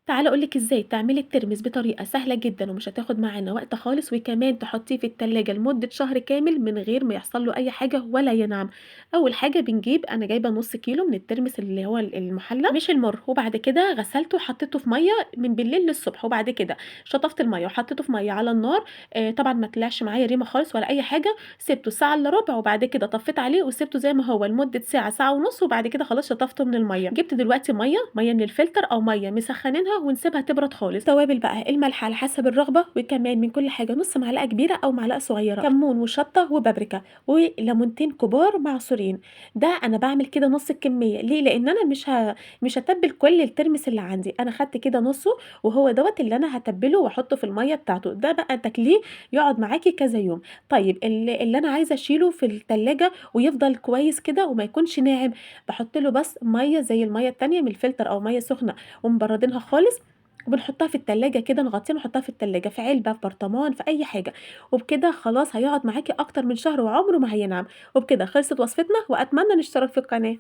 تعالي أقول لِك إزاي تعملي الترمس بطريقة سهلة جدًا ومش هتاخد معانا وقت خالص، وكمان تحطيه في التلاجة لمدة شهر كامل من غير ما يحصل له أي حاجة ولا ينعم. أول حاجة أنا جايبة نُص كيلو من الترمس اللي هو المُحلى مش المُر، وبعد كده غسلته وحطيته في مَيّة من بالليل للصبح، وبعد كده شطفت المَيّة وحطيته في مَيّة على النار. طبعًا ما طلعش معايا ريمة خالص ولا أي حاجة، سِبته ساعة إلا ربع وبعد كده طفيت عليه وسِبته زي ما هو لمدة ساعة، ساعة ونُص، وبعد كده خلاص شطفته من المَيّة. جِبت دلوقتي مَيّة من الفلتر أو مَيّة مسخّنينها ونسيبها تبرد خالص. توابل بقى، الملح على حسب الرغبة، وكمان من كل حاجة نُص معلقة كبيرة أو معلقة صغيرة كمون وشطة وبابريكا وليمونتين كبار معصورين. ده أنا باعمل كده نُص الكمية، ليه؟ لإن أنا مش هاتبّل كل الترمس اللي عندي، أنا خدت كده نُصّه وهو دوّة اللي أنا هاتبّله وأحطه في المَيّة بتاعته، ده بقى تاكليه يقعد معاكِ كذا يوم. طيب اللي أنا عايزة أشيله في التلاجة ويفضل كويس كده وما يكونش ناعم، باحط له بس مَيّة زي المَيّة التانية من الفلتر أو مَيّة سخنة ومبردينها خالص، وبنحطها في التلاجة كده نغطيها ونحطها في التلاجة، في علبة، في برطمان، في أي حاجة، وبكده خلاص هيقعد معاكِ أكتر من شهر وعمره ما هينعم. وبكده خلصت وصفتنا، وأتمنى الاشتراك في القناة.